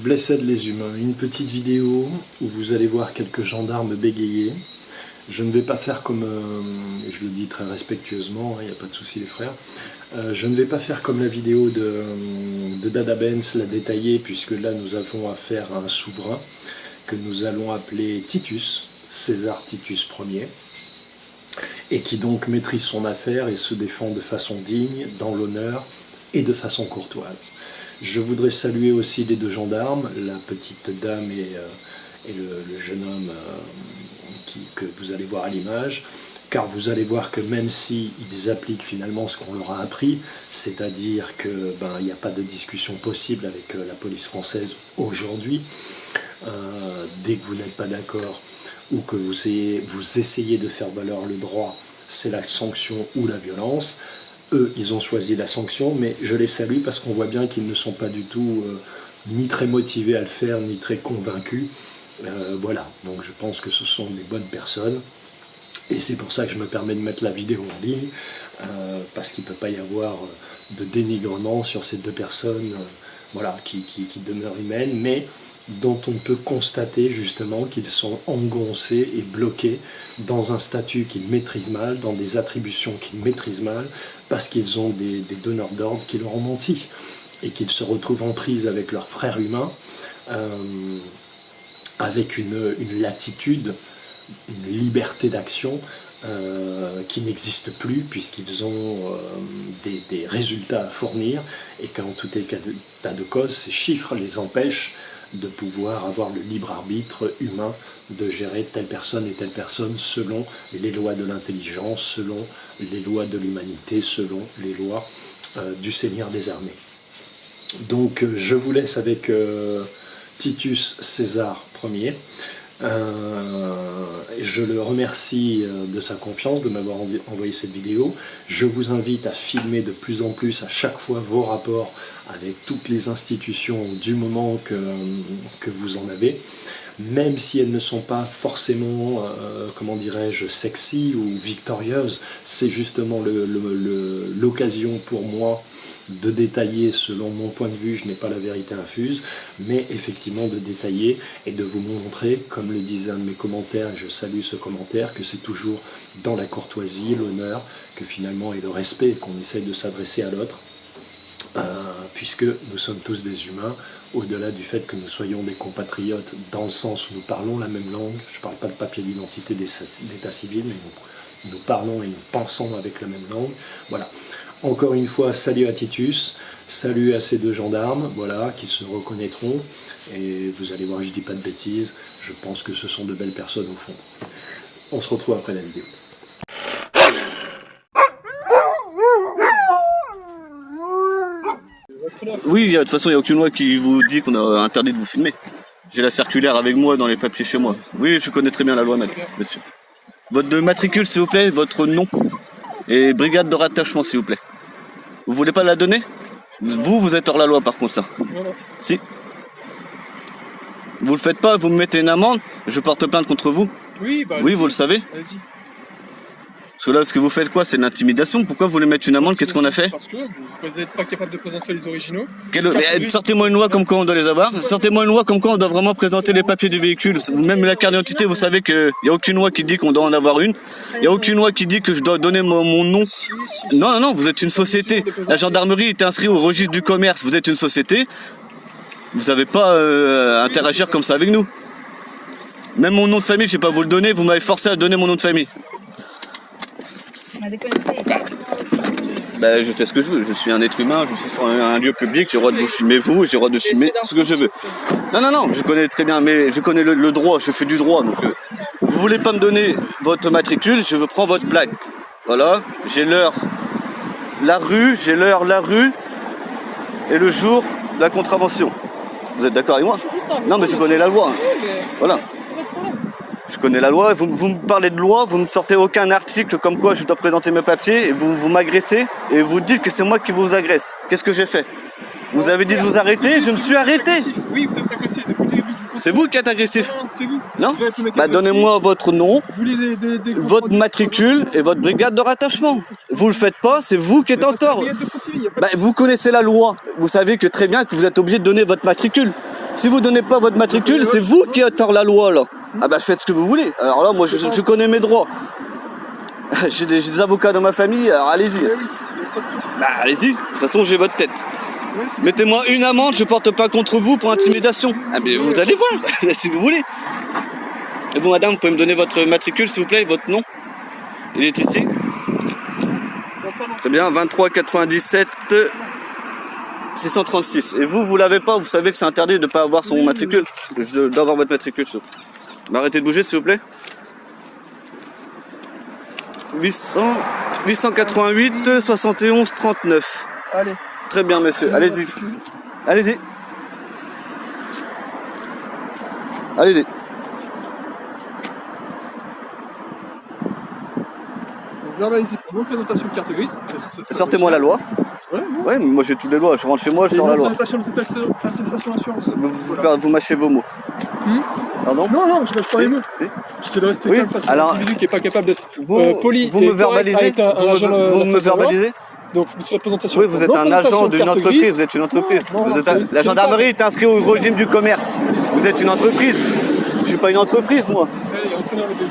Blessed les humains, une petite vidéo où vous allez voir quelques gendarmes bégayer. Je ne vais pas faire comme, je le dis très respectueusement, il n'y a pas de souci les frères, je ne vais pas faire comme la vidéo de Dada Benz l'a détaillé, puisque là nous avons affaire à un souverain que nous allons appeler Titus, César Titus Ier, et qui donc maîtrise son affaire et se défend de façon digne, dans l'honneur et de façon courtoise. Je voudrais saluer aussi les deux gendarmes, la petite dame et le jeune homme que vous allez voir à l'image, car vous allez voir que même s'ils appliquent finalement ce qu'on leur a appris, c'est-à-dire qu'il n'y a pas de discussion possible avec la police française aujourd'hui, dès que vous n'êtes pas d'accord ou que vous essayez de faire valoir le droit, c'est la sanction ou la violence. Eux, ils ont choisi la sanction, mais je les salue parce qu'on voit bien qu'ils ne sont pas du tout ni très motivés à le faire, ni très convaincus. Voilà, donc je pense que ce sont des bonnes personnes. Et c'est pour ça que je me permets de mettre la vidéo en ligne, parce qu'il ne peut pas y avoir de dénigrement sur ces deux personnes voilà, qui demeurent humaines, mais dont on peut constater justement qu'ils sont engoncés et bloqués dans un statut qu'ils maîtrisent mal, dans des attributions qu'ils maîtrisent mal, parce qu'ils ont des donneurs d'ordre qui leur ont menti, et qu'ils se retrouvent en prise avec leurs frères humains, avec une latitude, une liberté d'action qui n'existe plus, puisqu'ils ont des résultats à fournir, et qu'en tout état de cause, ces chiffres les empêchent de pouvoir avoir le libre arbitre humain de gérer telle personne et telle personne selon les lois de l'intelligence, selon les lois de l'humanité, selon les lois du Seigneur des armées. Donc je vous laisse avec Titus César Ier. Je le remercie de sa confiance, de m'avoir envoyé cette vidéo. Je vous invite à filmer de plus en plus à chaque fois vos rapports avec toutes les institutions du moment que vous en avez, même si elles ne sont pas forcément, comment dirais-je, sexy ou victorieuses. C'est justement l'occasion pour moi de détailler selon mon point de vue, je n'ai pas la vérité infuse, mais effectivement de détailler et de vous montrer, comme le disait un de mes commentaires, et je salue ce commentaire, que c'est toujours dans la courtoisie, l'honneur, que finalement, et le respect qu'on essaye de s'adresser à l'autre, puisque nous sommes tous des humains, au-delà du fait que nous soyons des compatriotes, dans le sens où nous parlons la même langue. Je ne parle pas de papier d'identité d'état civil, mais nous parlons et nous pensons avec la même langue. Voilà. Encore une fois, salut à Titus, salut à ces deux gendarmes, voilà, qui se reconnaîtront, et vous allez voir, je dis pas de bêtises, je pense que ce sont de belles personnes au fond. On se retrouve après la vidéo. Oui, de toute façon, il n'y a aucune loi qui vous dit qu'on a interdit de vous filmer. J'ai la circulaire avec moi dans les papiers chez moi. Oui, je connais très bien la loi, monsieur. Votre matricule, s'il vous plaît, votre nom, et brigade de rattachement, s'il vous plaît. Vous voulez pas la donner? Vous êtes hors la loi par contre là. Voilà. Si. Vous le faites pas, vous me mettez une amende, je porte plainte contre vous. Oui, oui, vous le savez. Vas-y. Parce que là, ce que vous faites quoi? C'est de l'intimidation. Pourquoi vous voulez mettre une amende? Qu'est-ce qu'on a fait? Parce que vous n'êtes pas capable de présenter les originaux. Sortez-moi une loi comme quoi on doit les avoir. Sortez-moi une loi comme quoi on doit vraiment présenter les papiers du véhicule. Même la carte d'identité, vous savez qu'il n'y a aucune loi qui dit qu'on doit en avoir une. Il n'y a aucune loi qui dit que je dois donner mon nom. Non, non, vous êtes une société. La gendarmerie est inscrite au registre du commerce. Vous êtes une société. Vous n'avez pas à interagir comme ça avec nous. Même mon nom de famille, je ne vais pas vous le donner. Vous m'avez forcé à donner mon nom de famille. Je fais ce que je veux, je suis un être humain, je suis sur un lieu public, j'ai le droit de vous filmer vous, j'ai le droit de filmer ce que je veux. Non, je connais très bien, mais je connais le droit, je fais du droit. Donc, vous voulez pas me donner votre matricule, je prends votre plaque. Voilà, j'ai l'heure, la rue, et le jour, la contravention. Vous êtes d'accord avec moi? Non, mais je connais la loi. Voilà. Je connais la loi, vous me parlez de loi, vous ne sortez aucun article comme quoi je dois présenter mes papiers, et vous m'agressez, et vous dites que c'est moi qui vous agresse. Qu'est-ce que j'ai fait? Vous avez dit de vous arrêter, je me suis arrêté. Oui, vous êtes agressif depuis le début. C'est vous qui êtes agressif. Non, c'est vous. Non? Donnez-moi votre nom, votre matricule et votre brigade de rattachement. Vous le faites pas, c'est vous qui êtes en tort. Vous connaissez la loi, vous savez que très bien que vous êtes obligé de donner votre matricule. Si vous donnez pas votre matricule, c'est vous qui êtes hors la loi là. Ah bah faites ce que vous voulez. Alors là, moi je connais mes droits. J'ai des avocats dans ma famille, alors allez-y. Bah allez-y, de toute façon j'ai votre tête. Mettez-moi une amende, je porte pas contre vous pour intimidation. Ah mais vous allez voir, si vous voulez. Et bon madame, vous pouvez me donner votre matricule s'il vous plaît, votre nom? Il est ici. Très bien, 23 97 636. Et vous l'avez pas, vous savez que c'est interdit de ne pas avoir son matricule. D'avoir votre matricule. Bah, arrêtez de bouger s'il vous plaît. 888 71 39. Allez. Très bien monsieur, allez-y. Allez-y. Allez-y. Verbalisez pour non-présentation de carte grise. Sortez-moi la loi. Ouais, mais moi j'ai toutes les lois, je rentre chez moi, je sors la loi. Présentation de cette attestation d'assurance. Vous mâchez vos mots. Pardon? Non, je mâche pas les mots. J'essaie de rester calme face à un individu qui n'est pas capable d'être poli. Vous me verbalisez? Vous me verbalisez? Donc, votre représentation. Oui, vous êtes un agent d'une entreprise, vous êtes une entreprise. La gendarmerie est inscrite au régime du commerce. Vous êtes une entreprise. Je suis pas une entreprise, moi.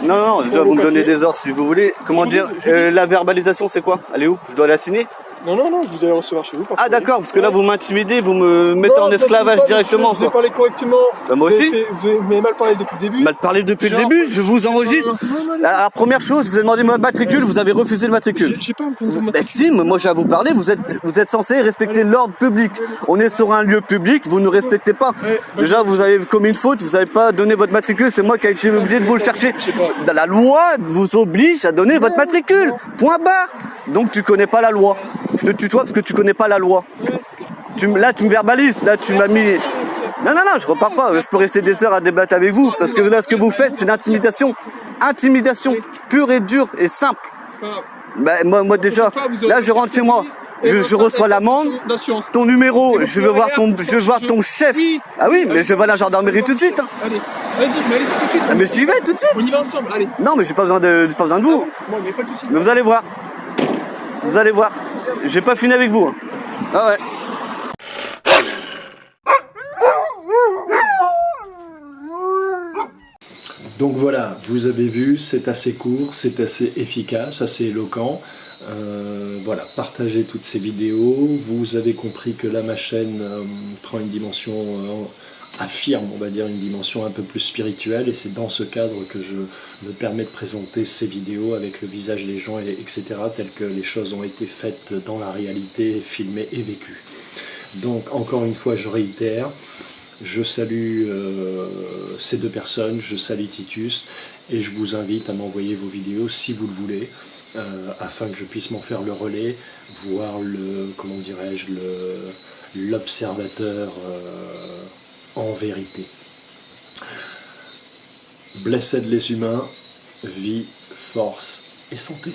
Non, vous me donnez des ordres si vous voulez. Comment dire, la verbalisation c'est quoi? Elle est où? Je dois la signer? Non, vous allez recevoir chez vous. Ah d'accord, parce que là vous m'intimidez, vous me mettez en esclavage directement. Vous avez parlé correctement. Bah, moi aussi. Vous m'avez mal parlé depuis le début. Mal parlé depuis le début, je vous enregistre. La première chose, je vous ai demandé ma matricule, vous avez refusé le matricule. J'ai pas entendu votre matricule. Si, moi j'ai à vous parler, vous êtes censé respecter l'ordre public. On est sur un lieu public, vous ne respectez pas. Déjà vous avez commis une faute, vous n'avez pas donné votre matricule, c'est moi qui ai été obligé de vous le chercher. La loi vous oblige à donner votre matricule. Point barre. Donc tu connais pas la loi. Je te tutoie parce que tu connais pas la loi. Là tu me verbalises, là tu m'as mis... Non, je repars pas, je peux rester des heures à débattre avec vous, parce que là ce que vous faites c'est l'intimidation. Intimidation pure et dure et simple. Bah, moi déjà, là je rentre chez moi, je reçois l'amende, ton numéro, je veux voir ton chef. Ah oui, mais je vais voir la gendarmerie tout de suite. Allez, vas-y, mais allez tout de suite. Ah, mais j'y vais tout de suite. On y va ensemble, allez. Non, mais j'ai pas besoin de vous. Mais vous allez voir. Vous allez voir. J'ai pas fini avec vous. Ah ouais. Donc voilà, vous avez vu, c'est assez court, c'est assez efficace, assez éloquent. Voilà, partagez toutes ces vidéos. Vous avez compris que là, ma chaîne prend une dimension, affirme, on va dire, une dimension un peu plus spirituelle. Et c'est dans ce cadre que je me permets de présenter ces vidéos avec le visage des gens, etc., telles que les choses ont été faites dans la réalité, filmées et vécues. Donc, encore une fois, je réitère. Je salue ces deux personnes, je salue Titus et je vous invite à m'envoyer vos vidéos si vous le voulez, afin que je puisse m'en faire le relais, voir comment dirais-je, l'observateur en vérité. Blessed les humains, vie, force et santé.